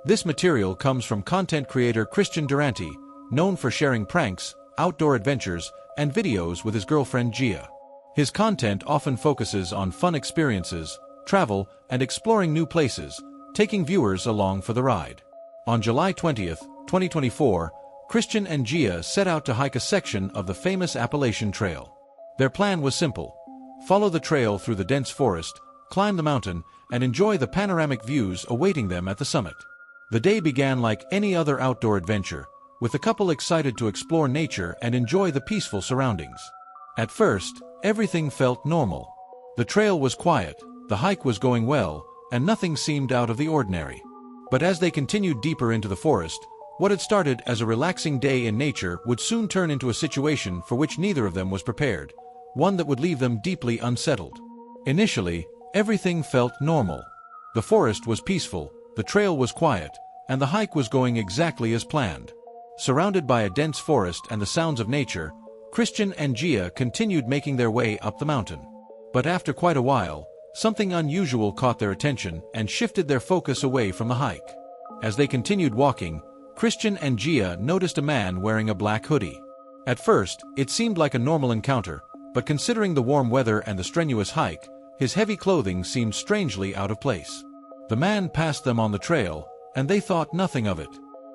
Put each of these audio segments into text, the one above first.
This material comes from content creator Christian Durante, known for sharing pranks, outdoor adventures, and videos with his girlfriend Gia. His content often focuses on fun experiences, travel, and exploring new places, taking viewers along for the ride. On July 20th, 2024, Christian and Gia set out to hike a section of the famous Appalachian Trail. Their plan was simple: follow the trail through the dense forest, climb the mountain, and enjoy the panoramic views awaiting them at the summit. The day began like any other outdoor adventure, with the couple excited to explore nature and enjoy the peaceful surroundings. At first, everything felt normal. The trail was quiet, the hike was going well, and nothing seemed out of the ordinary. But as they continued deeper into the forest, what had started as a relaxing day in nature would soon turn into a situation for which neither of them was prepared, one that would leave them deeply unsettled. Initially, everything felt normal. The forest was peaceful, the trail was quiet, and the hike was going exactly as planned. Surrounded by a dense forest and the sounds of nature, Christian and Gia continued making their way up the mountain. But after quite a while, something unusual caught their attention and shifted their focus away from the hike. As they continued walking, Christian and Gia noticed a man wearing a black hoodie. At first, it seemed like a normal encounter, but considering the warm weather and the strenuous hike, his heavy clothing seemed strangely out of place. The man passed them on the trail, and they thought nothing of it.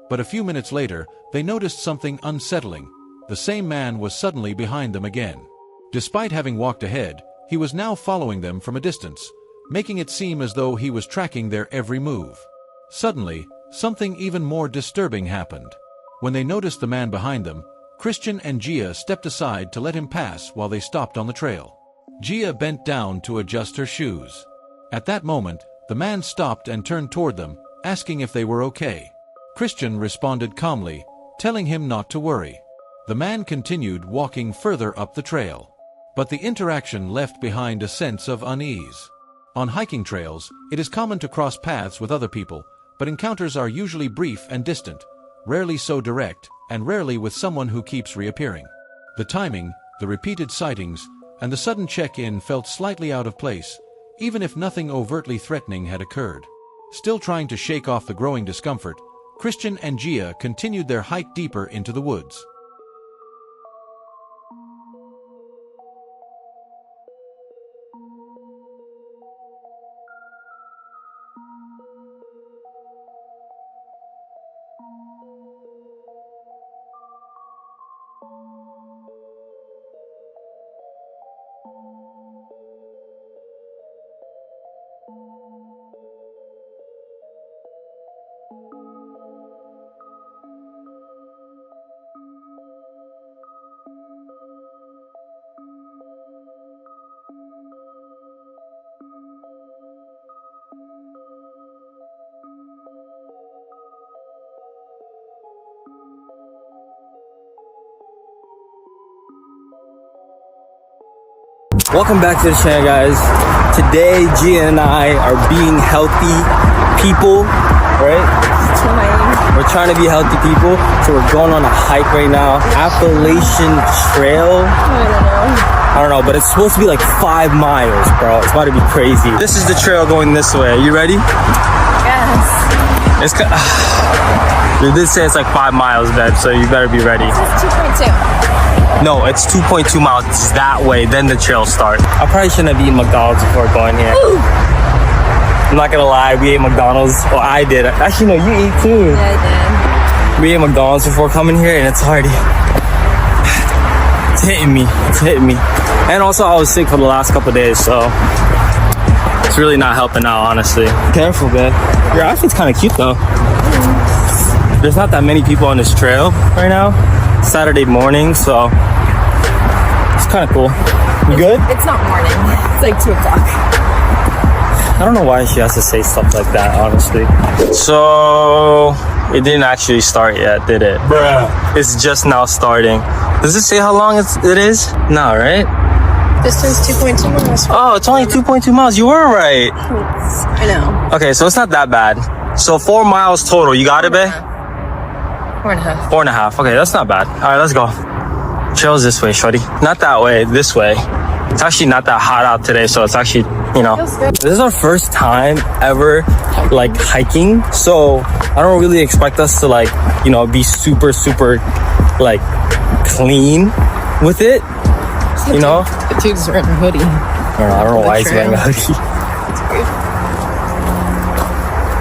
But a few minutes later, they noticed something unsettling. The same man was suddenly behind them again. Despite having walked ahead, he was now following them from a distance, making it seem as though he was tracking their every move. Suddenly, something even more disturbing happened. When they noticed the man behind them, Christian and Gia stepped aside to let him pass while they stopped on the trail. Gia bent down to adjust her shoes. At that moment, the man stopped and turned toward them, asking if they were okay. Christian responded calmly, telling him not to worry. The man continued walking further up the trail. But the interaction left behind a sense of unease. On hiking trails, it is common to cross paths with other people, but encounters are usually brief and distant, rarely so direct, and rarely with someone who keeps reappearing. The timing, the repeated sightings, and the sudden check-in felt slightly out of place, even if nothing overtly threatening had occurred. Still trying to shake off the growing discomfort, Christian and Gia continued their hike deeper into the woods. Welcome back to the channel, guys. Today, Gia and I are being healthy people, right? We're trying to be healthy people, so we're going on a hike right now. Appalachian Trail. I don't know, but it's supposed to be like 5 miles, bro. It's about to be crazy. This is the trail going this way. Are you ready? Yes. They did say it's like 5 miles, babe, so you better be ready. It's 2.2. No, it's 2.2 miles. It's that way, then the trail starts. I probably shouldn't have eaten McDonald's before going here. Ooh. I'm not gonna lie, we ate McDonald's. Oh, I did. Actually, no, you ate too. Yeah, I did. We ate McDonald's before coming here, and it's already... It's hitting me. It's hitting me. And also, I was sick for the last couple days, so... It's really not helping out, honestly. Careful, man. Your outfit's kind of cute, though. There's not that many people on this trail right now. Saturday morning, so it's kind of cool. You good? It's not morning. It's like 2 o'clock. I don't know why she has to say stuff like that, honestly. So it didn't actually start yet, did it? Bruh. It's just now starting. Does it say how long it is? No, right? Distance 2.2 miles. Oh, it's only 2.2 miles. You were right. I know. Okay, so it's not that bad. So 4 miles total. You got it, babe? 4.5. 4.5. Okay, that's not bad. All right, let's go. Trail's this way, shorty. Not that way, this way. It's actually not that hot out today, so it's actually, you know, Feels good. this is our first time ever like hiking, so I don't really expect us to like, you know, be super like clean with it, you know. The dude's wearing a hoodie. I don't know why he's wearing a hoodie.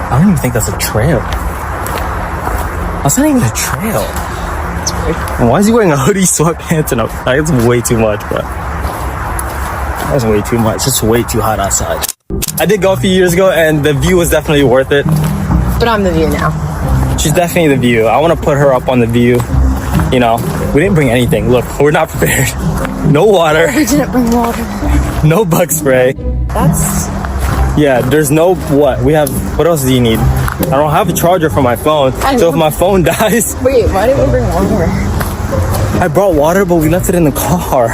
I don't even think that's a trail. That's not even a trail. And why is he wearing a hoodie, sweatpants, and like, it's way too much, bro. That's way too much. It's way too hot outside. I did go a few years ago, and the view was definitely worth it. But I'm the view now. She's definitely the view. I want to put her up on the view. You know, we didn't bring anything. Look, we're not prepared. No water. We didn't bring water. No bug spray. That's... Yeah, there's no what? We have... What else do you need? I don't have a charger for my phone. So if my phone dies... Wait, why didn't we bring water? I brought water, but we left it in the car.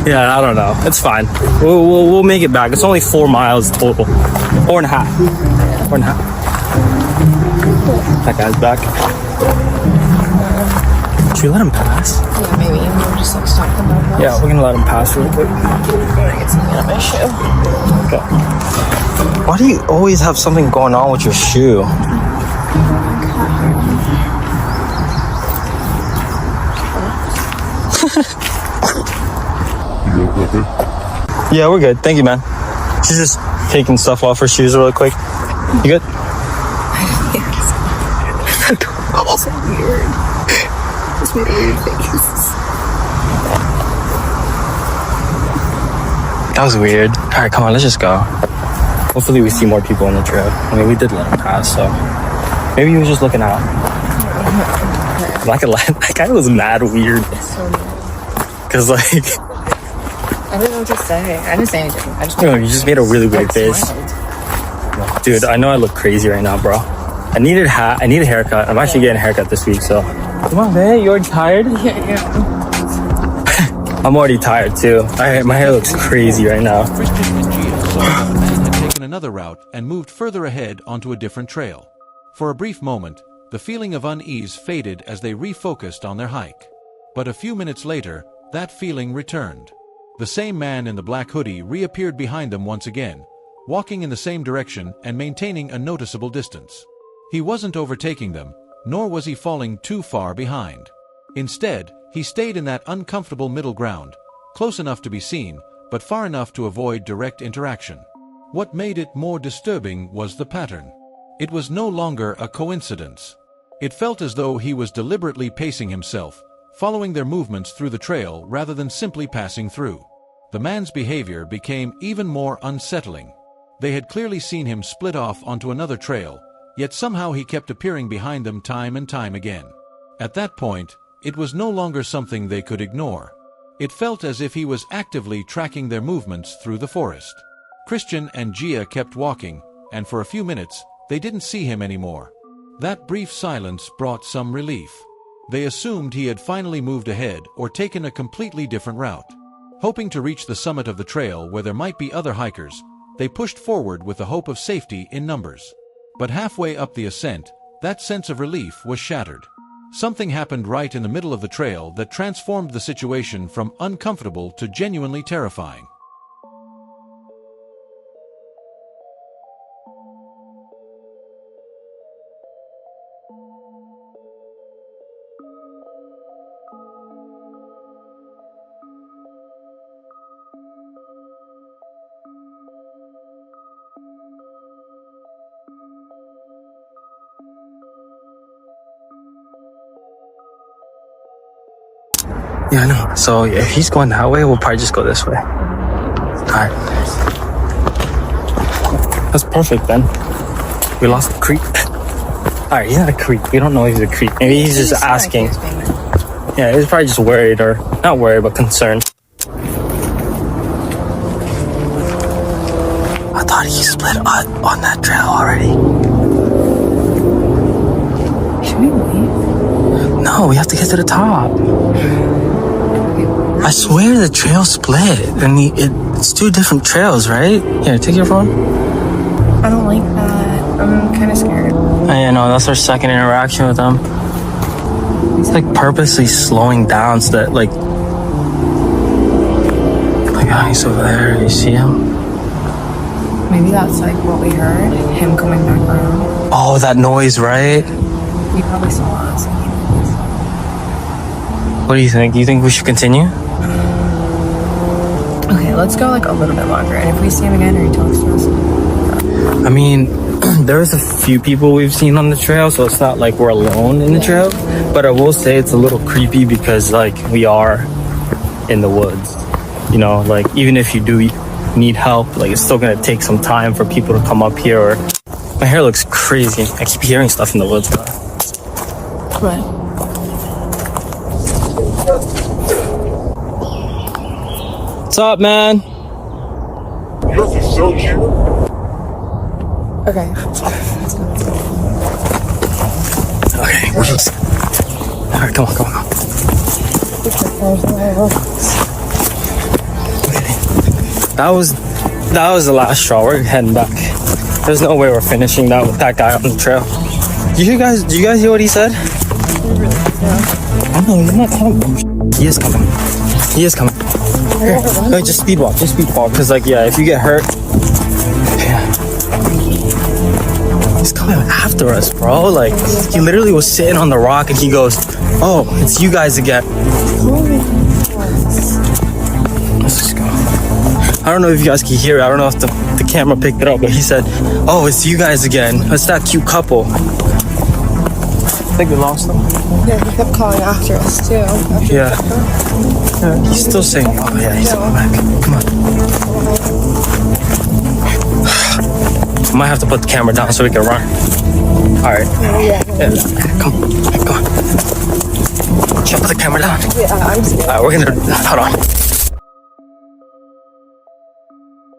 Yeah, I don't know. It's fine. We'll make it back. It's only 4 miles total. 4.5. 4.5. That guy's back. Should we let him pass? Yeah, maybe. We'll just like stop them. Yeah, we're gonna let him pass real quick. I'm gonna get something on my shoe. Okay. Why do you always have something going on with your shoe? Yeah, we're good. Thank you, man. She's just taking stuff off her shoes real quick. You good? That's so weird. Just made a weird face. That was weird. All right, come on, let's just go. Hopefully we see more people on the trail. I mean, we did let him pass, so maybe he was just looking out. Like that guy was mad weird. So weird. Cause like, I didn't know what to say. I didn't say anything. I just... you just made a really weird face. Smiled. Dude, I know I look crazy right now, bro. I need a haircut. I'm actually getting a haircut this week, so. Come on, man, you already tired? Yeah. I'm already tired too. My hair looks crazy right now. Christian and Gia saw that the man had taken another route and moved further ahead onto a different trail. For a brief moment, the feeling of unease faded as they refocused on their hike. But a few minutes later, that feeling returned. The same man in the black hoodie reappeared behind them once again, walking in the same direction and maintaining a noticeable distance. He wasn't overtaking them, nor was he falling too far behind. Instead, he stayed in that uncomfortable middle ground, close enough to be seen, but far enough to avoid direct interaction. What made it more disturbing was the pattern. It was no longer a coincidence. It felt as though he was deliberately pacing himself, following their movements through the trail rather than simply passing through. The man's behavior became even more unsettling. They had clearly seen him split off onto another trail, yet somehow he kept appearing behind them time and time again. At that point, it was no longer something they could ignore. It felt as if he was actively tracking their movements through the forest. Christian and Gia kept walking, and for a few minutes, they didn't see him anymore. That brief silence brought some relief. They assumed he had finally moved ahead or taken a completely different route. Hoping to reach the summit of the trail where there might be other hikers, they pushed forward with the hope of safety in numbers. But halfway up the ascent, that sense of relief was shattered. Something happened right in the middle of the trail that transformed the situation from uncomfortable to genuinely terrifying. Yeah, I know. So if he's going that way, we'll probably just go this way. Alright. That's perfect then. We lost the creek. Alright, he's not a creep. We don't know if he's a creep. Maybe he's just asking. Yeah, he's probably just worried, or not worried, but concerned. I thought he split on that trail already. Should we leave? No, we have to get to the top. I swear the trail split, and it's 2 different trails, right? Here, take your phone. I don't like that. I'm kind of scared. I know, that's our second interaction with them. It's like purposely slowing down so that, like... Yeah, he's over there. You see him? Maybe that's like what we heard, him coming back around. Oh, that noise, right? He probably saw us. What do you think? Do you think we should continue? Okay, let's go like a little bit longer. And if we see him again or he talks to us. I mean, there's a few people we've seen on the trail, so it's not like we're alone in the trail. But I will say it's a little creepy because like we are in the woods. You know, like even if you do need help, like it's still gonna take some time for people to come up here. Or my hair looks crazy. I keep hearing stuff in the woods. Right. What's up, man? Yours is so cute. Okay. Okay, we're just... Alright, come on. Okay. That was the last straw. We're heading back. There's no way we're finishing that with that guy on the trail. Do you guys hear what he said? I know, you're not telling me. He is coming. Here, no, just speed walk, because like, yeah, if you get hurt, yeah. He's coming after us, bro. Like, he literally was sitting on the rock and he goes, oh, it's you guys again. Let's just go. I don't know if you guys can hear it. I don't know if the camera picked it up, but he said, oh, it's you guys again. It's that cute couple. I think we lost them. Yeah, he kept calling after us too. Yeah. He's still saying, oh yeah, he's coming back. Come on. I might have to put the camera down so we can run. Alright. Yeah. Come on. Should I put the camera down? Yeah, I'm scared. Alright, we're gonna, hold on.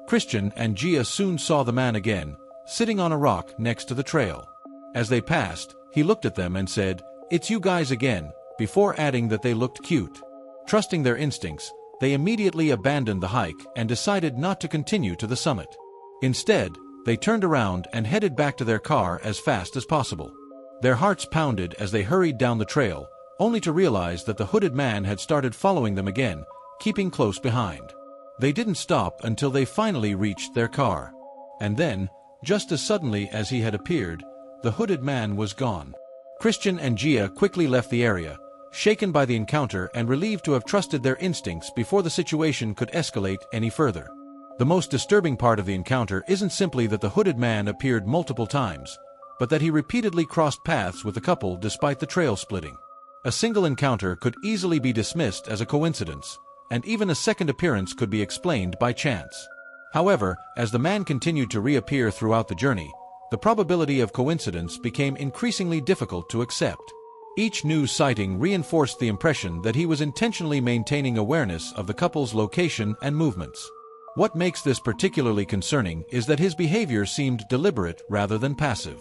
Christian and Gia soon saw the man again, sitting on a rock next to the trail. As they passed, he looked at them and said, "It's you guys again," before adding that they looked cute. Trusting their instincts, they immediately abandoned the hike and decided not to continue to the summit. Instead, they turned around and headed back to their car as fast as possible. Their hearts pounded as they hurried down the trail, only to realize that the hooded man had started following them again, keeping close behind. They didn't stop until they finally reached their car. And then, just as suddenly as he had appeared, the hooded man was gone. Christian and Gia quickly left the area, shaken by the encounter and relieved to have trusted their instincts before the situation could escalate any further. The most disturbing part of the encounter isn't simply that the hooded man appeared multiple times, but that he repeatedly crossed paths with the couple despite the trail splitting. A single encounter could easily be dismissed as a coincidence, and even a second appearance could be explained by chance. However, as the man continued to reappear throughout the journey, the probability of coincidence became increasingly difficult to accept. Each new sighting reinforced the impression that he was intentionally maintaining awareness of the couple's location and movements. What makes this particularly concerning is that his behavior seemed deliberate rather than passive.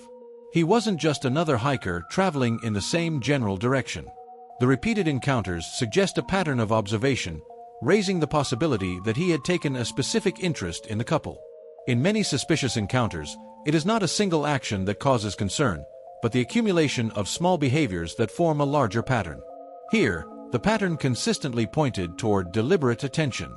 He wasn't just another hiker traveling in the same general direction. The repeated encounters suggest a pattern of observation, raising the possibility that he had taken a specific interest in the couple. In many suspicious encounters, it is not a single action that causes concern, but the accumulation of small behaviors that form a larger pattern. Here, the pattern consistently pointed toward deliberate attention.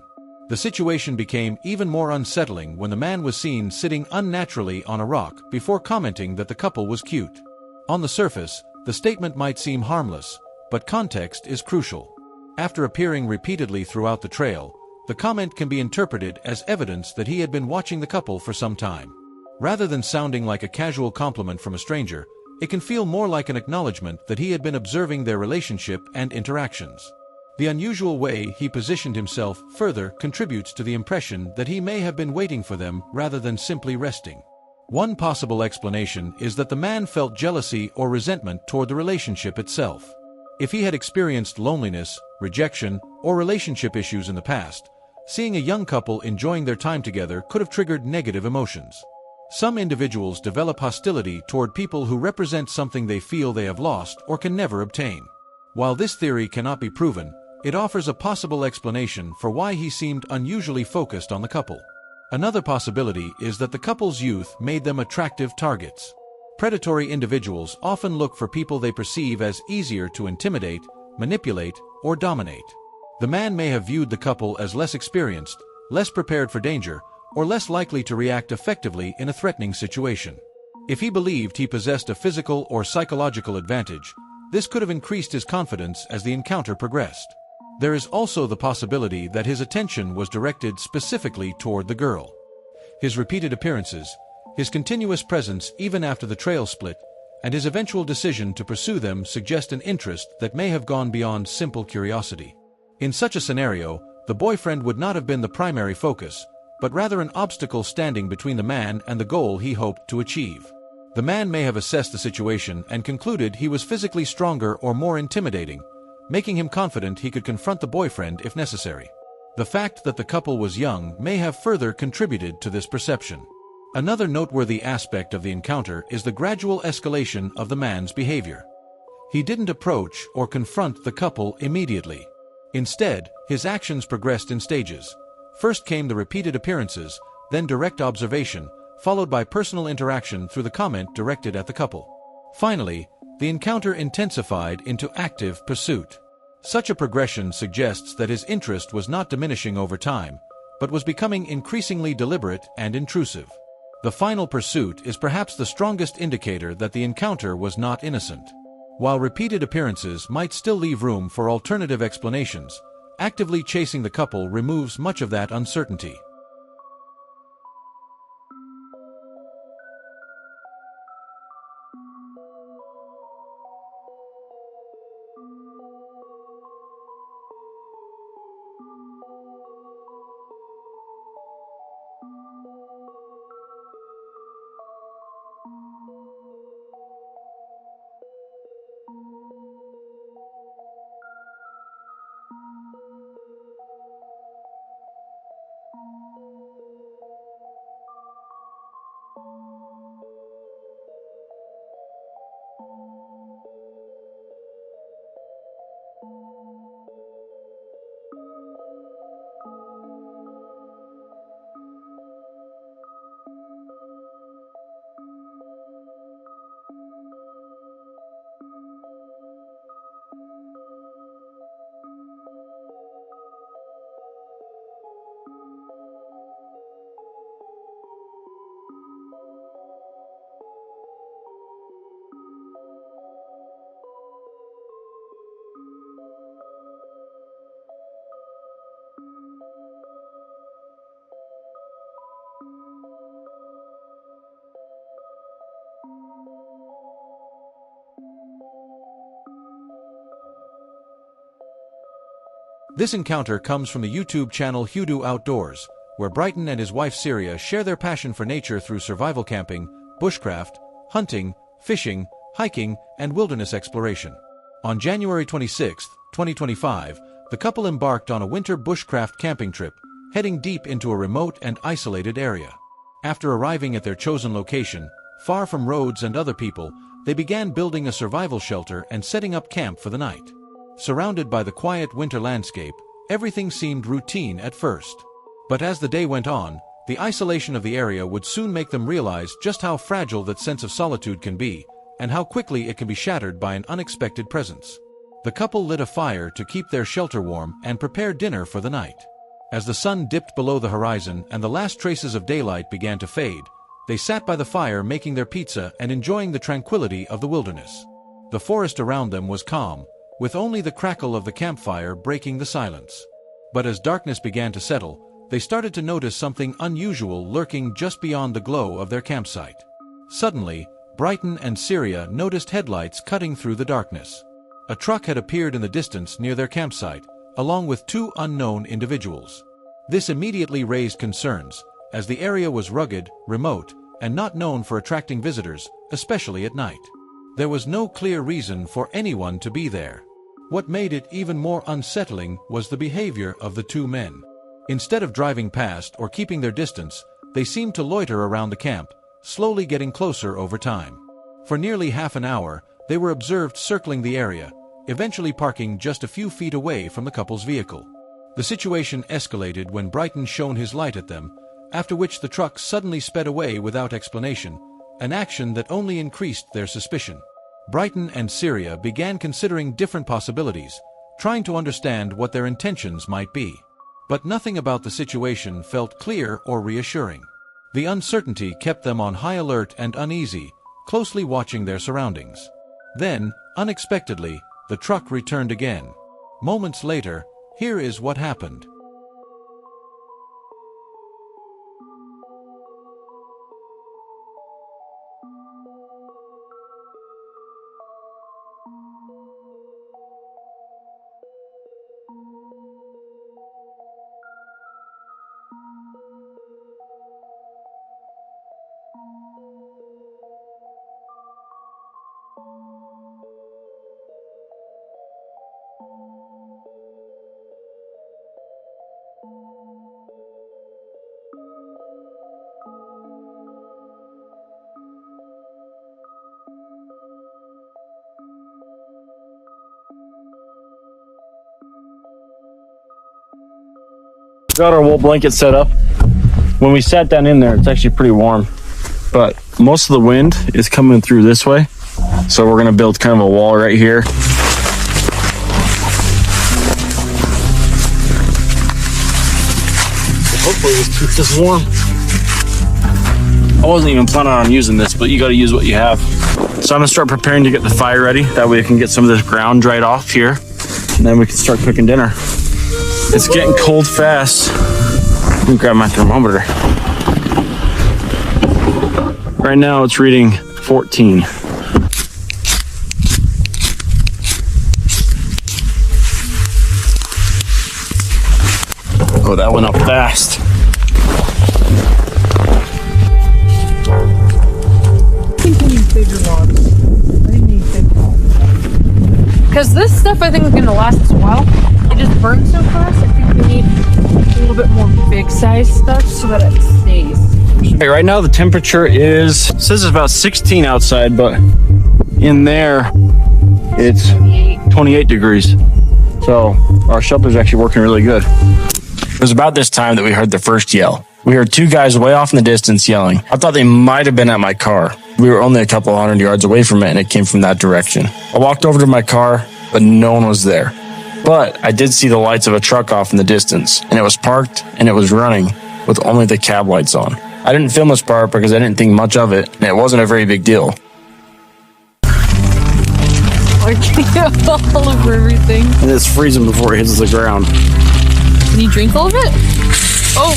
The situation became even more unsettling when the man was seen sitting unnaturally on a rock before commenting that the couple was cute. On the surface, the statement might seem harmless, but context is crucial. After appearing repeatedly throughout the trail, the comment can be interpreted as evidence that he had been watching the couple for some time. Rather than sounding like a casual compliment from a stranger, it can feel more like an acknowledgement that he had been observing their relationship and interactions. The unusual way he positioned himself further contributes to the impression that he may have been waiting for them rather than simply resting. One possible explanation is that the man felt jealousy or resentment toward the relationship itself. If he had experienced loneliness, rejection, or relationship issues in the past, seeing a young couple enjoying their time together could have triggered negative emotions. Some individuals develop hostility toward people who represent something they feel they have lost or can never obtain. While this theory cannot be proven, it offers a possible explanation for why he seemed unusually focused on the couple. Another possibility is that the couple's youth made them attractive targets. Predatory individuals often look for people they perceive as easier to intimidate, manipulate, or dominate. The man may have viewed the couple as less experienced, less prepared for danger, or less likely to react effectively in a threatening situation. If he believed he possessed a physical or psychological advantage, this could have increased his confidence as the encounter progressed. There is also the possibility that his attention was directed specifically toward the girl. His repeated appearances, his continuous presence even after the trail split, and his eventual decision to pursue them suggest an interest that may have gone beyond simple curiosity. In such a scenario, the boyfriend would not have been the primary focus, but rather an obstacle standing between the man and the goal he hoped to achieve. The man may have assessed the situation and concluded he was physically stronger or more intimidating, making him confident he could confront the boyfriend if necessary. The fact that the couple was young may have further contributed to this perception. Another noteworthy aspect of the encounter is the gradual escalation of the man's behavior. He didn't approach or confront the couple immediately. Instead, his actions progressed in stages. First came the repeated appearances, then direct observation, followed by personal interaction through the comment directed at the couple. Finally, the encounter intensified into active pursuit. Such a progression suggests that his interest was not diminishing over time, but was becoming increasingly deliberate and intrusive. The final pursuit is perhaps the strongest indicator that the encounter was not innocent. While repeated appearances might still leave room for alternative explanations, actively chasing the couple removes much of that uncertainty. This encounter comes from the YouTube channel Hoodoo Outdoors, where Brighton and his wife Syria share their passion for nature through survival camping, bushcraft, hunting, fishing, hiking, and wilderness exploration. On January 26, 2025, the couple embarked on a winter bushcraft camping trip, heading deep into a remote and isolated area. After arriving at their chosen location, far from roads and other people, they began building a survival shelter and setting up camp for the night. Surrounded by the quiet winter landscape, everything seemed routine at first. But as the day went on, the isolation of the area would soon make them realize just how fragile that sense of solitude can be, and how quickly it can be shattered by an unexpected presence. The couple lit a fire to keep their shelter warm and prepare dinner for the night. As the sun dipped below the horizon and the last traces of daylight began to fade, they sat by the fire making their pizza and enjoying the tranquility of the wilderness. The forest around them was calm, with only the crackle of the campfire breaking the silence. But as darkness began to settle, they started to notice something unusual lurking just beyond the glow of their campsite. Suddenly, Brighton and Syria noticed headlights cutting through the darkness. A truck had appeared in the distance near their campsite, along with two unknown individuals. This immediately raised concerns, as the area was rugged, remote, and not known for attracting visitors, especially at night. There was no clear reason for anyone to be there. What made it even more unsettling was the behavior of the two men. Instead of driving past or keeping their distance, they seemed to loiter around the camp, slowly getting closer over time. For nearly half an hour, they were observed circling the area, eventually parking just a few feet away from the couple's vehicle. The situation escalated when Brighton shone his light at them, after which the truck suddenly sped away without explanation, an action that only increased their suspicion. Brighton and Syria began considering different possibilities, trying to understand what their intentions might be. But nothing about the situation felt clear or reassuring. The uncertainty kept them on high alert and uneasy, closely watching their surroundings. Then, unexpectedly, the truck returned again. Moments later, here is what happened. Got our wool blanket set up. When we sat down in there, it's actually pretty warm, but most of the wind is coming through this way. So we're gonna build kind of a wall right here. Hopefully this keeps us warm. I wasn't even planning on using this, but you gotta use what you have. So I'm gonna start preparing to get the fire ready. That way I can get some of this ground dried off here, and then we can start cooking dinner. It's getting cold fast. Let me grab my thermometer. Right now it's reading 14. Oh, that went up fast. I think we need bigger logs. I think we need big logs. Because this stuff I think is going to last us a while. It just burns so fast. I think we need a little bit more big size stuff so that it stays. Hey, right now the temperature is, it says it's about 16 outside, but in there it's 28 degrees. So our shelter's actually working really good. It was about this time that we heard the first yell. We heard two guys way off in the distance yelling. I thought they might have been at my car. We were only a couple hundred yards away from it, and it came from that direction. I walked over to my car, but no one was there. But I did see the lights of a truck off in the distance, and it was parked and it was running with only the cab lights on. I didn't film this part because I didn't think much of it, and it wasn't a very big deal. I can't all over everything. And it's freezing before it hits the ground. Can you drink all of it? Oh.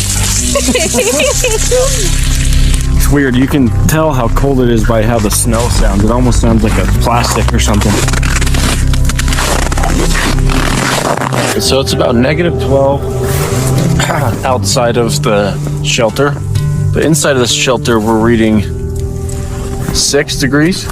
It's weird. You can tell how cold it is by how the snow sounds. It almost sounds like a plastic or something. So it's about -12 outside of the shelter. But inside of the shelter, we're reading 6 degrees.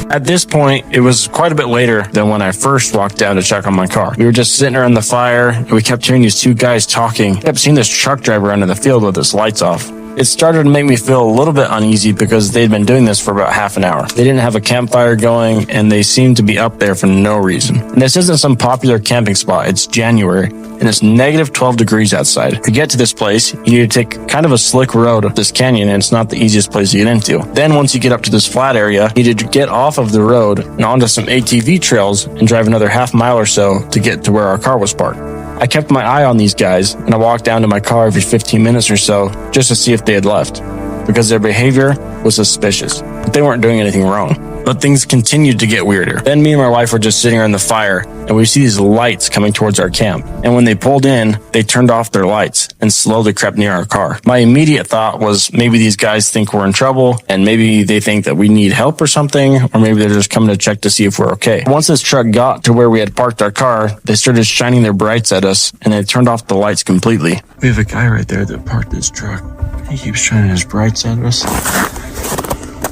At this point, it was quite a bit later than when I first walked down to check on my car. We were just sitting around the fire, and we kept hearing these two guys talking. I kept seeing this truck drive around in the field with its lights off. It started to make me feel a little bit uneasy because they'd been doing this for about half an hour. They didn't have a campfire going, and they seemed to be up there for no reason. And this isn't some popular camping spot. It's January, and it's -12 degrees outside. To get to this place, you need to take kind of a slick road up this canyon, and it's not the easiest place to get into. Then once you get up to this flat area, you need to get off of the road and onto some ATV trails and drive another half mile or so to get to where our car was parked. I kept my eye on these guys, and I walked down to my car every 15 minutes or so just to see if they had left, because their behavior was suspicious, but they weren't doing anything wrong. But things continued to get weirder. Then me and my wife were just sitting around the fire, and we see these lights coming towards our camp. And when they pulled in, they turned off their lights and slowly crept near our car. My immediate thought was maybe these guys think we're in trouble, and maybe they think that we need help or something, or maybe they're just coming to check to see if we're okay. Once this truck got to where we had parked our car, they started shining their brights at us, and they turned off the lights completely. We have a guy right there that parked this truck. He keeps shining his brights at us.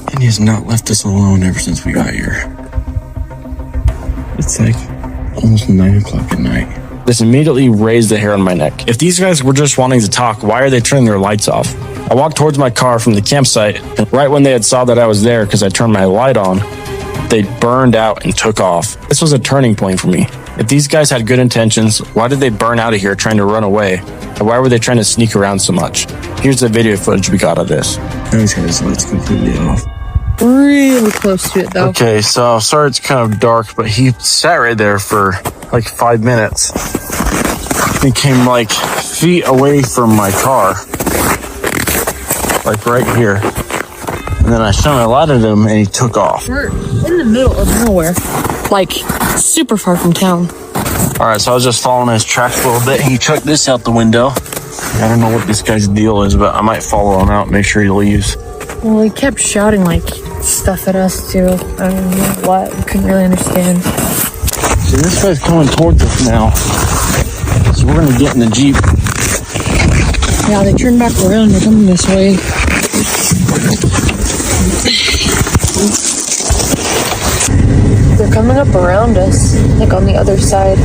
And he has not left us alone ever since we got here. It's like almost 9 o'clock at night. This immediately raised the hair on my neck. If these guys were just wanting to talk, why are they turning their lights off? I walked towards my car from the campsite, and right when they had saw that I was there because I turned my light on, they burned out and took off. This was a turning point for me. If these guys had good intentions, why did they burn out of here trying to run away? And why were they trying to sneak around so much? Here's the video footage we got of this. Now he's got his lights completely off. Really close to it though. Okay, so sorry it's kind of dark, but he sat right there for like 5 minutes. He came like feet away from my car, like right here. And then I shone a light at him and he took off. We're in the middle of nowhere, like super far from town. All right, so I was just following his tracks a little bit. He chucked this out the window. I don't know what this guy's deal is, but I might follow him out, make sure he leaves. Well, he kept shouting like stuff at us too. I don't know what. We couldn't really understand. So this guy's coming towards us now. So we're gonna get in the Jeep. Yeah, they turned back around. They're coming this way. They're coming up around us, like on the other side.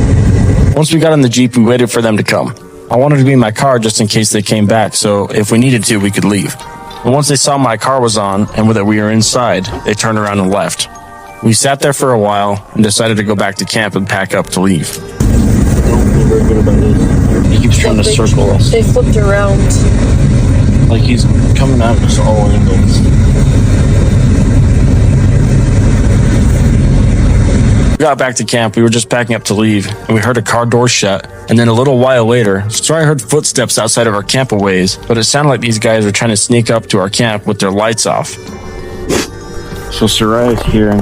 Once we got in the Jeep, we waited for them to come. I wanted to be in my car just in case they came back, so if we needed to, we could leave. But once they saw my car was on and that we were inside, they turned around and left. We sat there for a while and decided to go back to camp and pack up to leave. Don't feel very good about this. He keeps trying to circle us. They flipped around. Like he's coming at us all angles. We got back to camp, we were just packing up to leave, and we heard a car door shut, and then a little while later, so I heard footsteps outside of our camp a ways, but it sounded like these guys were trying to sneak up to our camp with their lights off. So Saraya's hearing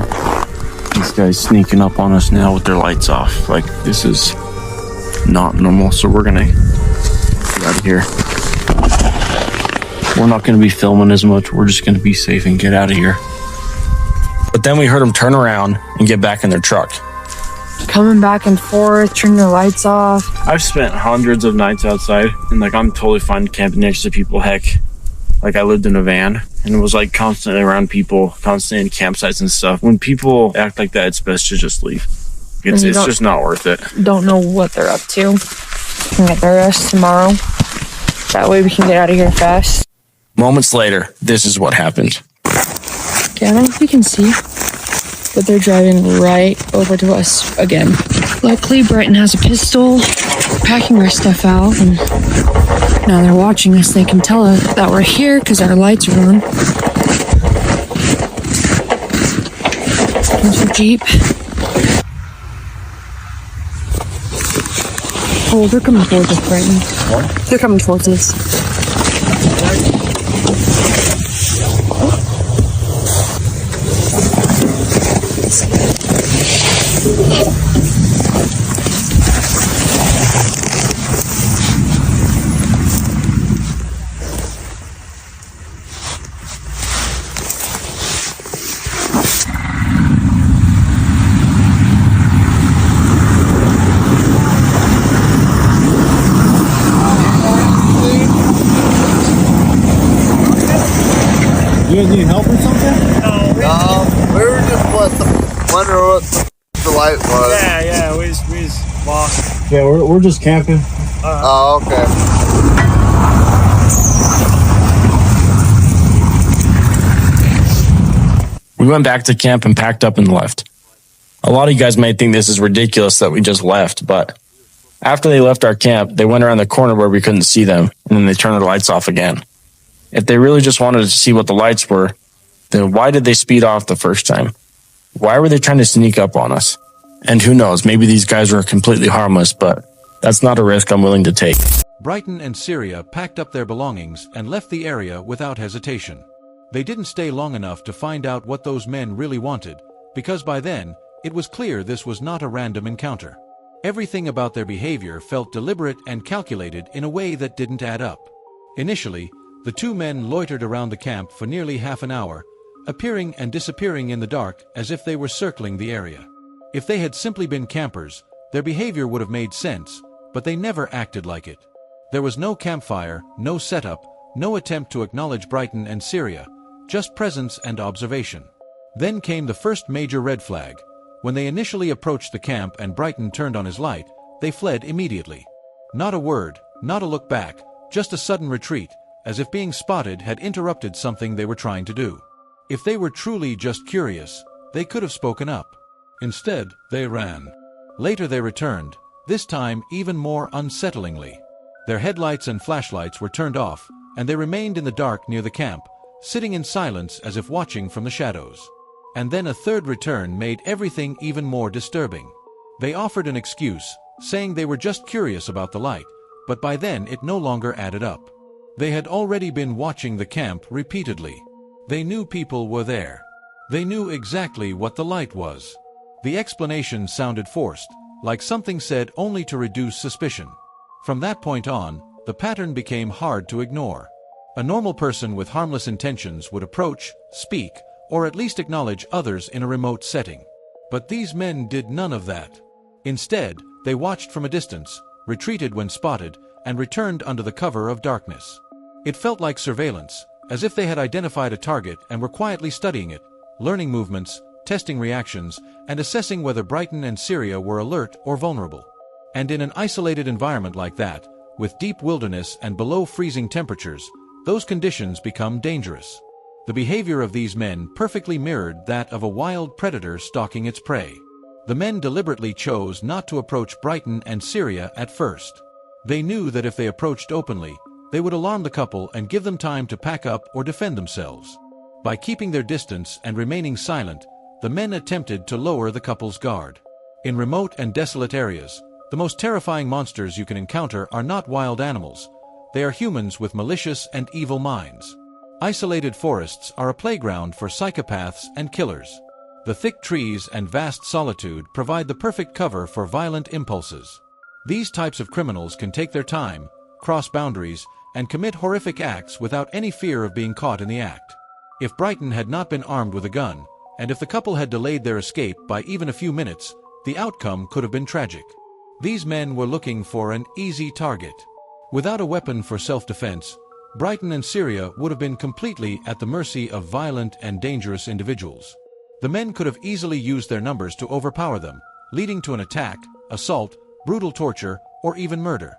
these guys sneaking up on us now with their lights off. Like, this is not normal, so we're gonna get out of here. We're not gonna be filming as much, we're just gonna be safe and get out of here. But then we heard them turn around and get back in their truck. Coming back and forth, turning their lights off. I've spent hundreds of nights outside, and like I'm totally fine camping next to people. Heck, like I lived in a van and it was like constantly around people, constantly in campsites and stuff. When people act like that, it's best to just leave. It's just not worth it. Don't know what they're up to. Can get their rest tomorrow. That way we can get out of here fast. Moments later, this is what happened. Okay, I don't know if you can see, but they're driving right over to us again. Luckily, Brighton has a pistol, packing our stuff out, and now they're watching us. They can tell us that we're here because our lights are on. There's our Jeep. Oh, they're coming towards us, Brighton. What? They're coming towards us. You guys need help or something? No, we were just wondering what the light was. Yeah, we just lost. Yeah, we're just camping. Oh, okay. We went back to camp and packed up and left. A lot of you guys might think this is ridiculous that we just left, but after they left our camp, they went around the corner where we couldn't see them, and then they turned the lights off again. If they really just wanted to see what the lights were, then why did they speed off the first time? Why were they trying to sneak up on us? And who knows, maybe these guys were completely harmless, but that's not a risk I'm willing to take. Brighton and Syria packed up their belongings and left the area without hesitation. They didn't stay long enough to find out what those men really wanted, because by then, it was clear this was not a random encounter. Everything about their behavior felt deliberate and calculated in a way that didn't add up. Initially, the two men loitered around the camp for nearly half an hour, appearing and disappearing in the dark as if they were circling the area. If they had simply been campers, their behavior would have made sense, but they never acted like it. There was no campfire, no setup, no attempt to acknowledge Brighton and Syria, just presence and observation. Then came the first major red flag. When they initially approached the camp and Brighton turned on his light, they fled immediately. Not a word, not a look back, just a sudden retreat, as if being spotted had interrupted something they were trying to do. If they were truly just curious, they could have spoken up. Instead, they ran. Later they returned, this time even more unsettlingly. Their headlights and flashlights were turned off, and they remained in the dark near the camp, sitting in silence as if watching from the shadows. And then a third return made everything even more disturbing. They offered an excuse, saying they were just curious about the light, but by then it no longer added up. They had already been watching the camp repeatedly. They knew people were there. They knew exactly what the light was. The explanation sounded forced, like something said only to reduce suspicion. From that point on, the pattern became hard to ignore. A normal person with harmless intentions would approach, speak, or at least acknowledge others in a remote setting. But these men did none of that. Instead, they watched from a distance, retreated when spotted, and returned under the cover of darkness. It felt like surveillance, as if they had identified a target and were quietly studying it, learning movements, testing reactions, and assessing whether Brighton and Syria were alert or vulnerable. And in an isolated environment like that, with deep wilderness and below freezing temperatures, those conditions become dangerous. The behavior of these men perfectly mirrored that of a wild predator stalking its prey. The men deliberately chose not to approach Brighton and Syria at first. They knew that if they approached openly, they would alarm the couple and give them time to pack up or defend themselves. By keeping their distance and remaining silent, the men attempted to lower the couple's guard. In remote and desolate areas, the most terrifying monsters you can encounter are not wild animals. They are humans with malicious and evil minds. Isolated forests are a playground for psychopaths and killers. The thick trees and vast solitude provide the perfect cover for violent impulses. These types of criminals can take their time, cross boundaries, and commit horrific acts without any fear of being caught in the act. If Brighton had not been armed with a gun, and if the couple had delayed their escape by even a few minutes, the outcome could have been tragic. These men were looking for an easy target. Without a weapon for self-defense, Brighton and Syria would have been completely at the mercy of violent and dangerous individuals. The men could have easily used their numbers to overpower them, leading to an attack, assault, brutal torture, or even murder.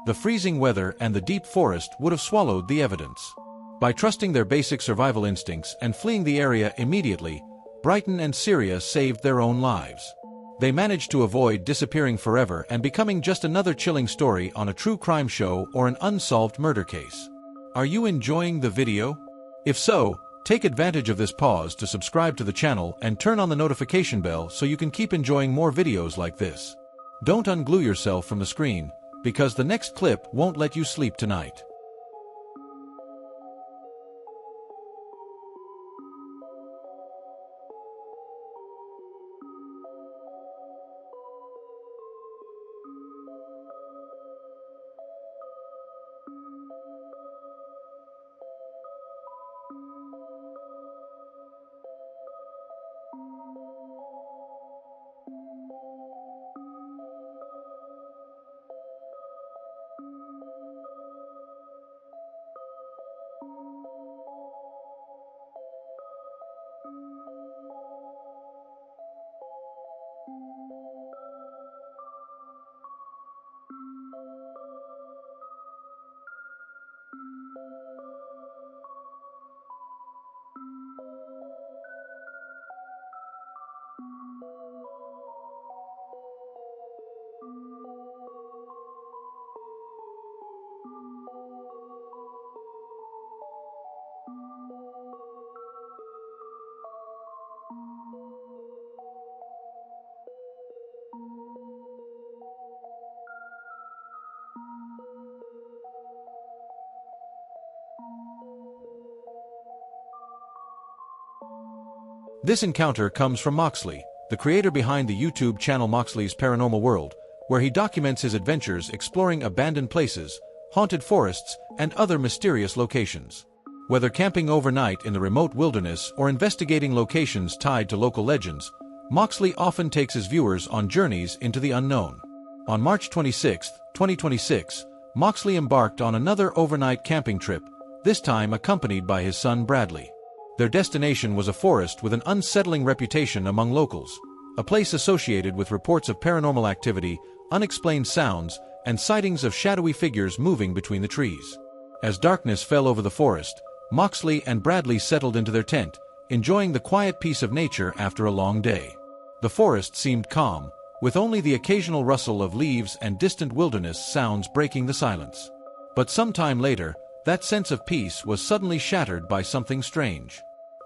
The freezing weather and the deep forest would have swallowed the evidence. By trusting their basic survival instincts and fleeing the area immediately, Brighton and Syria saved their own lives. They managed to avoid disappearing forever and becoming just another chilling story on a true crime show or an unsolved murder case. Are you enjoying the video? If so, take advantage of this pause to subscribe to the channel and turn on the notification bell so you can keep enjoying more videos like this. Don't unglue yourself from the screen, because the next clip won't let you sleep tonight. This encounter comes from Moxley, the creator behind the YouTube channel Moxley's Paranormal World, where he documents his adventures exploring abandoned places, haunted forests, and other mysterious locations. Whether camping overnight in the remote wilderness or investigating locations tied to local legends, Moxley often takes his viewers on journeys into the unknown. On March 26, 2026, Moxley embarked on another overnight camping trip, this time accompanied by his son Bradley. Their destination was a forest with an unsettling reputation among locals, a place associated with reports of paranormal activity, unexplained sounds, and sightings of shadowy figures moving between the trees. As darkness fell over the forest, Moxley and Bradley settled into their tent, enjoying the quiet peace of nature after a long day. The forest seemed calm, with only the occasional rustle of leaves and distant wilderness sounds breaking the silence. But sometime later, that sense of peace was suddenly shattered by something strange.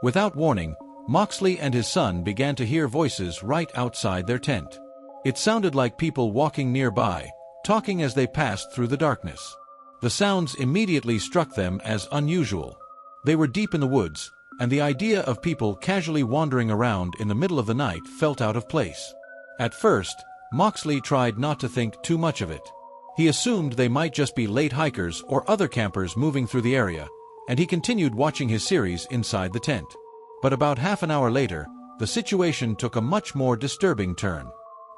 Without warning, Moxley and his son began to hear voices right outside their tent. It sounded like people walking nearby, talking as they passed through the darkness. The sounds immediately struck them as unusual. They were deep in the woods, and the idea of people casually wandering around in the middle of the night felt out of place. At first, Moxley tried not to think too much of it. He assumed they might just be late hikers or other campers moving through the area, and he continued watching his series inside the tent. But about half an hour later, the situation took a much more disturbing turn.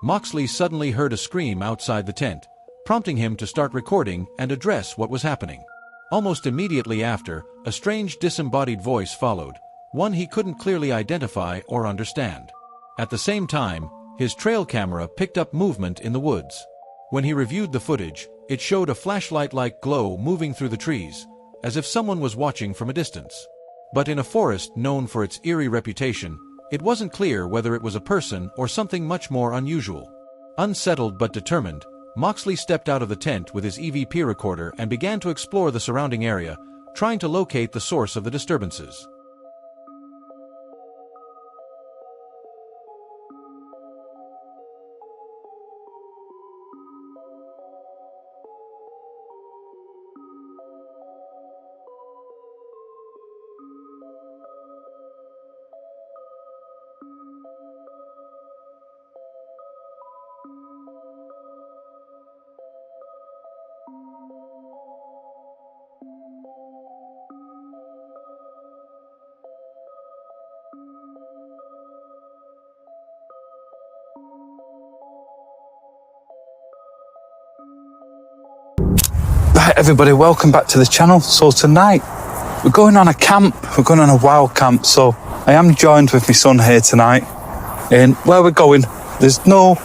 Moxley suddenly heard a scream outside the tent, prompting him to start recording and address what was happening. Almost immediately after, a strange disembodied voice followed, one he couldn't clearly identify or understand. At the same time, his trail camera picked up movement in the woods. When he reviewed the footage, it showed a flashlight-like glow moving through the trees, as if someone was watching from a distance. But in a forest known for its eerie reputation, it wasn't clear whether it was a person or something much more unusual. Unsettled but determined, Moxley stepped out of the tent with his EVP recorder and began to explore the surrounding area, trying to locate the source of the disturbances. Right, everybody, welcome back to the channel. So tonight we're going on a camp, we're going on a wild camp. So I am joined with my son here tonight, and where we're going, there's no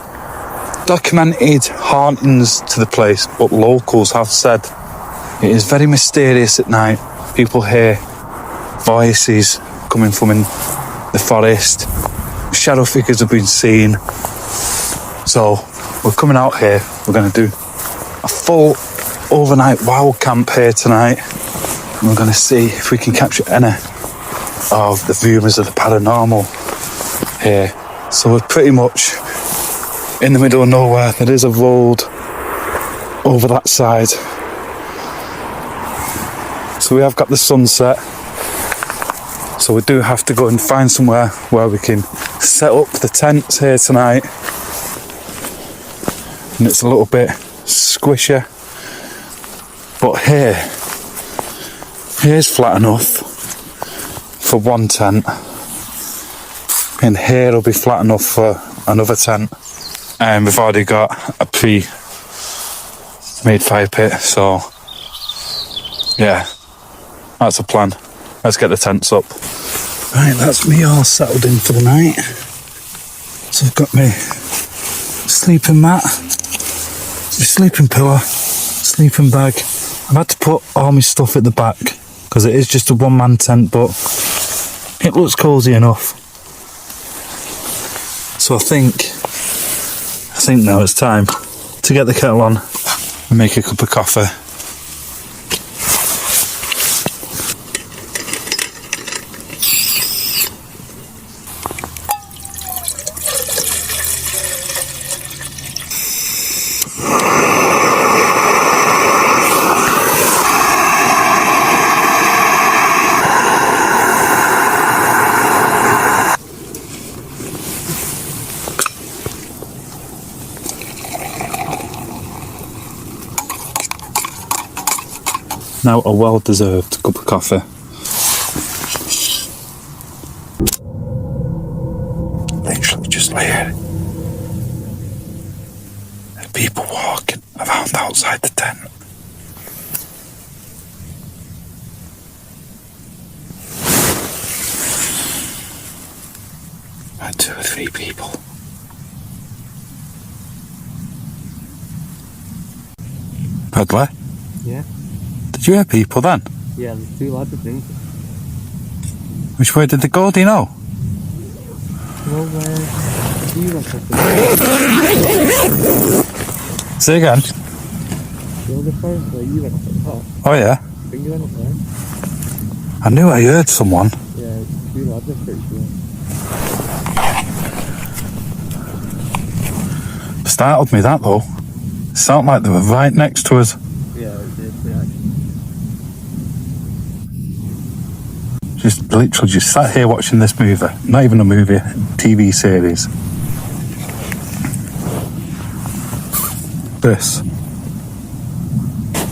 documented hauntings to the place, but locals have said it is very mysterious at night. People hear voices coming from in the forest, shadow figures have been seen. So we're coming out here, we're going to do a full overnight wild camp here tonight, and we're going to see if we can capture any of the viewers of the paranormal here. So we're pretty much in the middle of nowhere. There is a road over that side, so we have got the sunset, so we do have to go and find somewhere where we can set up the tents here tonight, and it's a little bit squishy. But here's flat enough for one tent, and here will be flat enough for another tent. And we've already got a pre-made fire pit, so yeah, that's a plan. Let's get the tents up. Right, that's me all settled in for the night. So I've got my sleeping mat, my sleeping pillow, sleeping bag. I've had to put all my stuff at the back because it is just a one-man tent, but it looks cosy enough. So I think now it's time to get the kettle on and make a cup of coffee. Now a well-deserved cup of coffee. Literally just here. There's people walking around outside the tent. About 2 or 3 people. Bradley? Yeah. Did you hear people then? Yeah, there's 2 lads, I think. Which way did they go, do you know? Well, you went up Say again? the other first, where you went up the top. Oh yeah? I think you went up there. I knew I heard someone. Yeah, 2 lads, I'm pretty sure. startled me, that though. It sounded like they were right next to us. Yeah, it did, yeah. Just literally just sat here watching this movie. Not even a movie, TV series. This.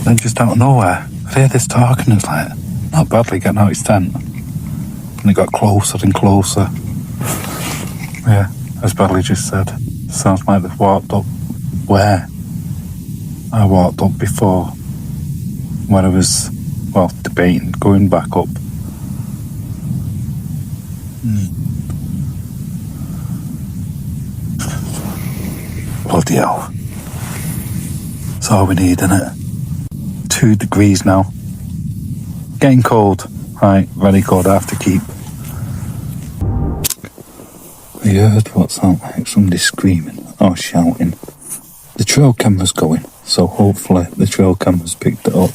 Then just out of nowhere, I hear this talk and it's like, not Bradley getting out his tent. And it got closer and closer. Yeah, as Bradley just said, sounds like they've walked up where I walked up before, when I was, well, debating going back up. Bloody hell. That's all we need, innit? 2 degrees now. Getting cold. Right, very cold. I have to keep. We heard what's that like? Somebody screaming or shouting. The trail camera's going, so hopefully the trail camera's picked it up.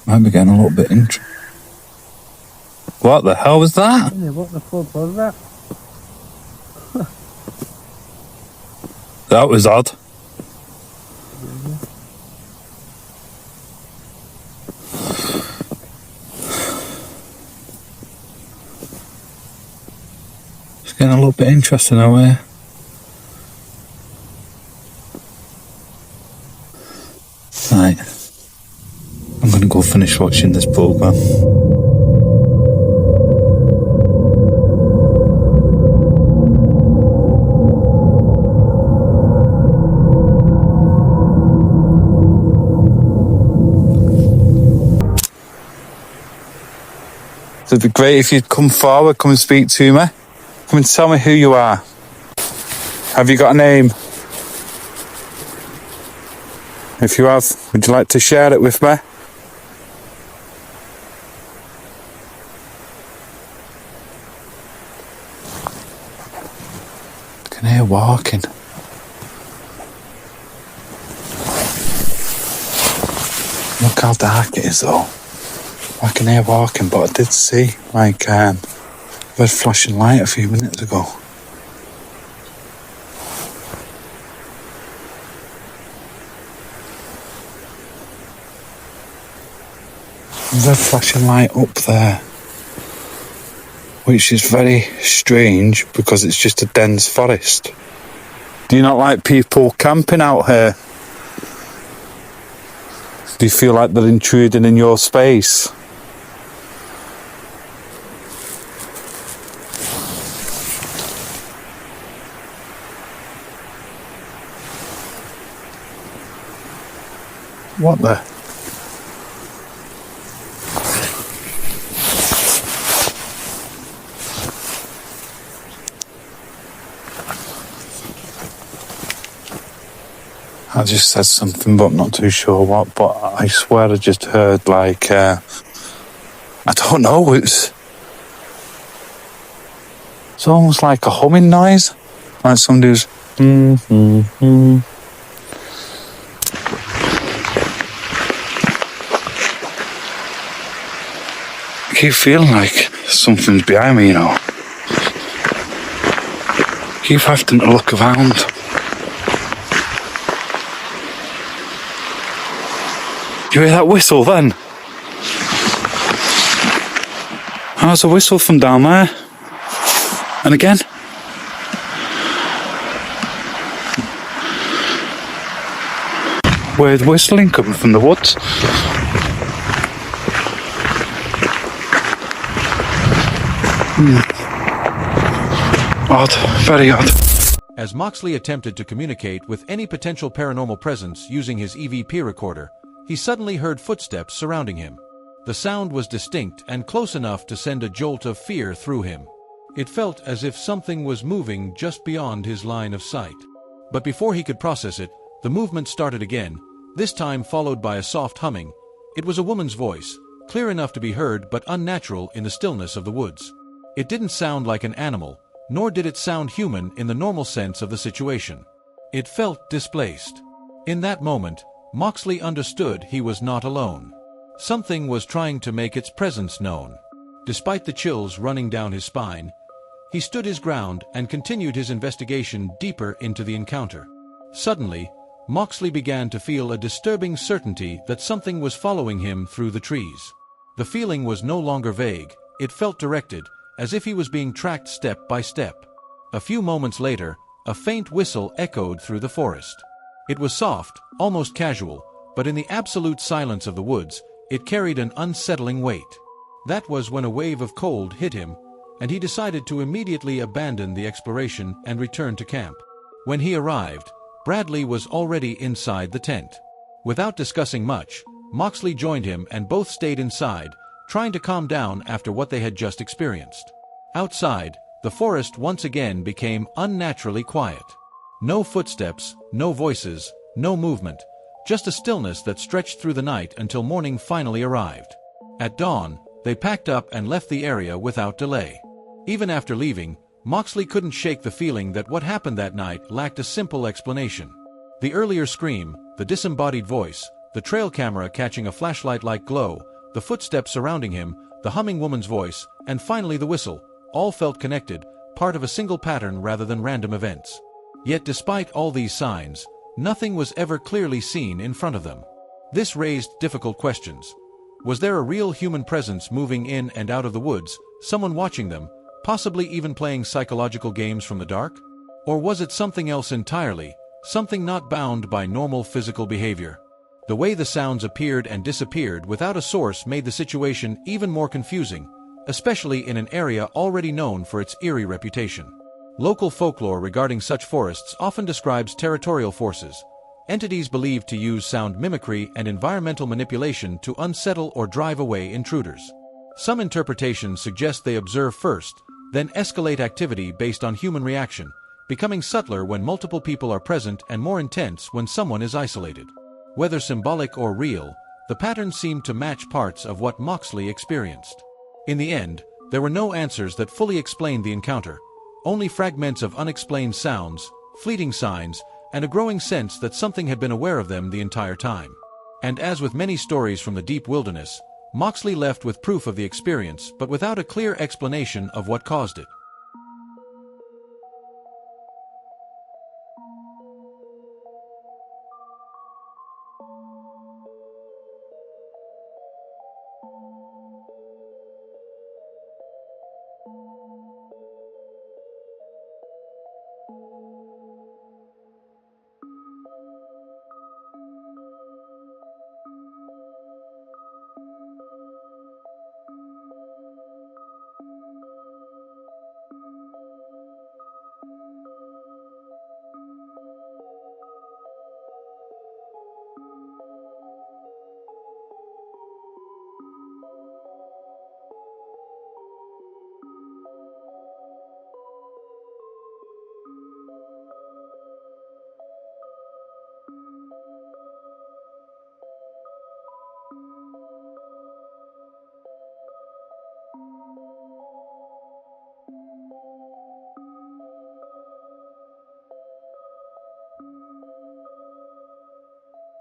Might be getting a little bit interesting. What the hell was that? What the fuck was that? That was odd. It's getting a little bit interesting out here. Right. I'm gonna go finish watching this programme. It'd be great if you'd come forward, come and speak to me. Come and tell me who you are. Have you got a name? If you have, would you like to share it with me? I can hear walking. Look how dark it is though. I can hear walking, but I did see like a red flashing light a few minutes ago. Red flashing light up there, which is very strange because it's just a dense forest. Do you not like people camping out here? Do you feel like they're intruding in your space? What the? I just said something, but I'm not too sure what. But I swear I just heard like, I don't know, it's almost like a humming noise. Like somebody's I keep feeling like something's behind me, you know. I keep having to look around. You hear that whistle then? How's a whistle from down there? And again? Weird whistling coming from the woods. Odd, very odd. As Moxley attempted to communicate with any potential paranormal presence using his EVP recorder, he suddenly heard footsteps surrounding him. The sound was distinct and close enough to send a jolt of fear through him. It felt as if something was moving just beyond his line of sight. But before he could process it, the movement started again, this time followed by a soft humming. It was a woman's voice, clear enough to be heard but unnatural in the stillness of the woods. It didn't sound like an animal, nor did it sound human in the normal sense of the situation. It felt displaced. In that moment, Moxley understood he was not alone. Something was trying to make its presence known. Despite the chills running down his spine, He stood his ground and continued his investigation deeper into the encounter. Suddenly, Moxley began to feel a disturbing certainty that something was following him through the trees. The feeling was no longer vague, it felt directed, as if he was being tracked step by step. A few moments later, a faint whistle echoed through the forest. It was soft, almost casual, but in the absolute silence of the woods, it carried an unsettling weight. That was when a wave of cold hit him, and he decided to immediately abandon the exploration and return to camp. When he arrived, Bradley was already inside the tent. Without discussing much, Moxley joined him and both stayed inside, trying to calm down after what they had just experienced. Outside, the forest once again became unnaturally quiet. No footsteps, no voices, no movement, just a stillness that stretched through the night until morning finally arrived. At dawn, they packed up and left the area without delay. Even after leaving, Moxley couldn't shake the feeling that what happened that night lacked a simple explanation. The earlier scream, the disembodied voice, the trail camera catching a flashlight-like glow, the footsteps surrounding him, the humming woman's voice, and finally the whistle, all felt connected, part of a single pattern rather than random events. Yet despite all these signs, nothing was ever clearly seen in front of them. This raised difficult questions. Was there a real human presence moving in and out of the woods, someone watching them, possibly even playing psychological games from the dark? Or was it something else entirely, something not bound by normal physical behavior? The way the sounds appeared and disappeared without a source made the situation even more confusing, especially in an area already known for its eerie reputation. Local folklore regarding such forests often describes territorial forces, entities believed to use sound mimicry and environmental manipulation to unsettle or drive away intruders. Some interpretations suggest they observe first, then escalate activity based on human reaction, becoming subtler when multiple people are present and more intense when someone is isolated. Whether symbolic or real, the pattern seemed to match parts of what Moxley experienced. In the end, there were no answers that fully explained the encounter, only fragments of unexplained sounds, fleeting signs, and a growing sense that something had been aware of them the entire time. And as with many stories from the deep wilderness, Moxley left with proof of the experience but without a clear explanation of what caused it.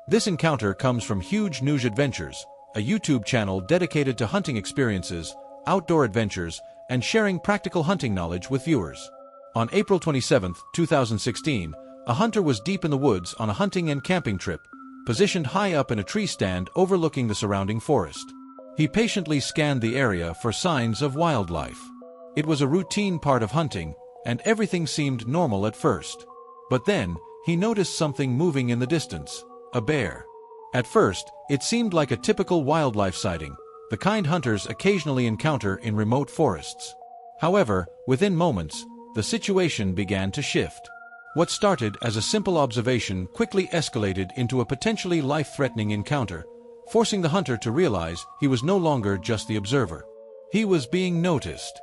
This encounter comes from Huge News Adventures, a YouTube channel dedicated to hunting experiences, outdoor adventures, and sharing practical hunting knowledge with viewers. On April 27, 2016, a hunter was deep in the woods on a hunting and camping trip, positioned high up in a tree stand overlooking the surrounding forest. He patiently scanned the area for signs of wildlife. It was a routine part of hunting, and everything seemed normal at first. But then, he noticed something moving in the distance. A bear. At first, it seemed like a typical wildlife sighting, the kind hunters occasionally encounter in remote forests. However, within moments, the situation began to shift. What started as a simple observation quickly escalated into a potentially life-threatening encounter, forcing the hunter to realize he was no longer just the observer. He was being noticed.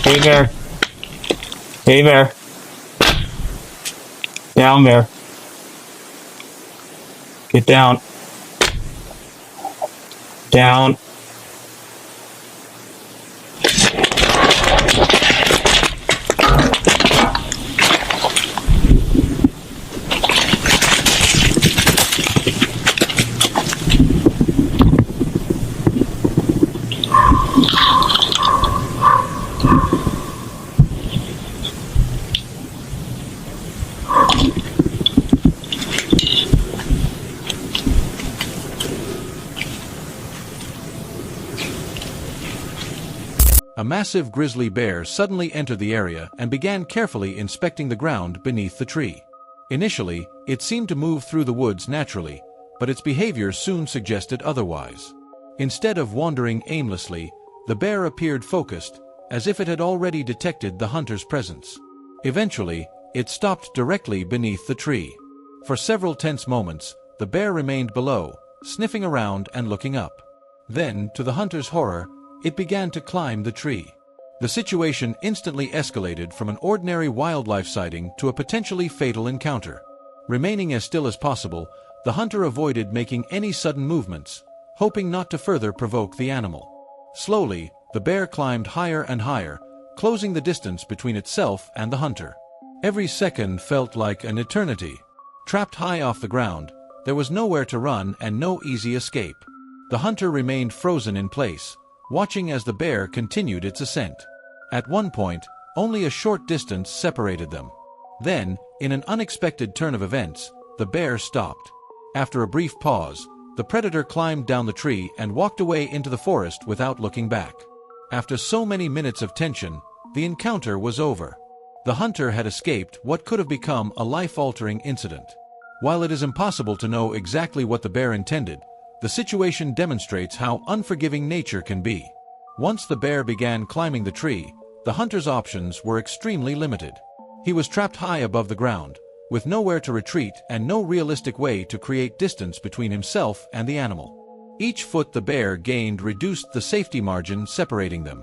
Hey, bear. Hey, bear. Down, bear. Get down. Down. A massive grizzly bear suddenly entered the area and began carefully inspecting the ground beneath the tree. Initially, it seemed to move through the woods naturally, but its behavior soon suggested otherwise. Instead of wandering aimlessly, the bear appeared focused, as if it had already detected the hunter's presence. Eventually, it stopped directly beneath the tree. For several tense moments, the bear remained below, sniffing around and looking up. Then, to the hunter's horror, it began to climb the tree. The situation instantly escalated from an ordinary wildlife sighting to a potentially fatal encounter. Remaining as still as possible, the hunter avoided making any sudden movements, hoping not to further provoke the animal. Slowly, the bear climbed higher and higher, closing the distance between itself and the hunter. Every second felt like an eternity. Trapped high off the ground, there was nowhere to run and no easy escape. The hunter remained frozen in place, watching as the bear continued its ascent. At one point, only a short distance separated them. Then, in an unexpected turn of events, the bear stopped. After a brief pause, the predator climbed down the tree and walked away into the forest without looking back. After so many minutes of tension, the encounter was over. The hunter had escaped what could have become a life-altering incident. While it is impossible to know exactly what the bear intended, the situation demonstrates how unforgiving nature can be. Once the bear began climbing the tree, the hunter's options were extremely limited. He was trapped high above the ground, with nowhere to retreat and no realistic way to create distance between himself and the animal. Each foot the bear gained reduced the safety margin separating them.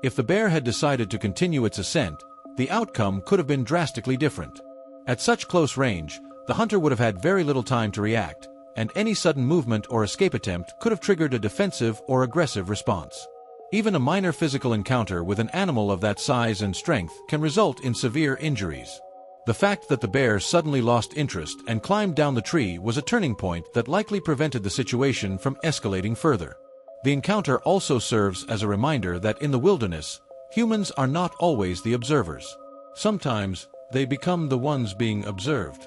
If the bear had decided to continue its ascent, the outcome could have been drastically different. At such close range, the hunter would have had very little time to react, and any sudden movement or escape attempt could have triggered a defensive or aggressive response. Even a minor physical encounter with an animal of that size and strength can result in severe injuries. The fact that the bear suddenly lost interest and climbed down the tree was a turning point that likely prevented the situation from escalating further. The encounter also serves as a reminder that in the wilderness, humans are not always the observers. Sometimes, they become the ones being observed.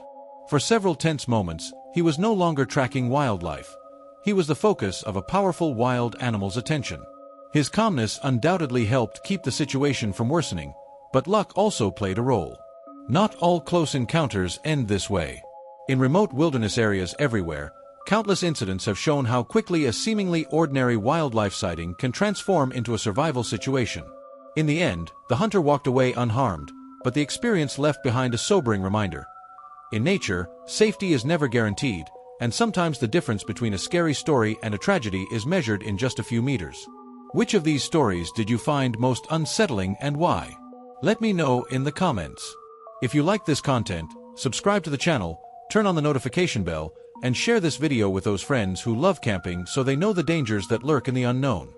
For several tense moments, he was no longer tracking wildlife. He was the focus of a powerful wild animal's attention. His calmness undoubtedly helped keep the situation from worsening, but luck also played a role. Not all close encounters end this way. In remote wilderness areas everywhere, countless incidents have shown how quickly a seemingly ordinary wildlife sighting can transform into a survival situation. In the end, the hunter walked away unharmed, but the experience left behind a sobering reminder. In nature, safety is never guaranteed, and sometimes the difference between a scary story and a tragedy is measured in just a few meters. Which of these stories did you find most unsettling and why? Let me know in the comments. If you like this content, subscribe to the channel, turn on the notification bell, and share this video with those friends who love camping so they know the dangers that lurk in the unknown.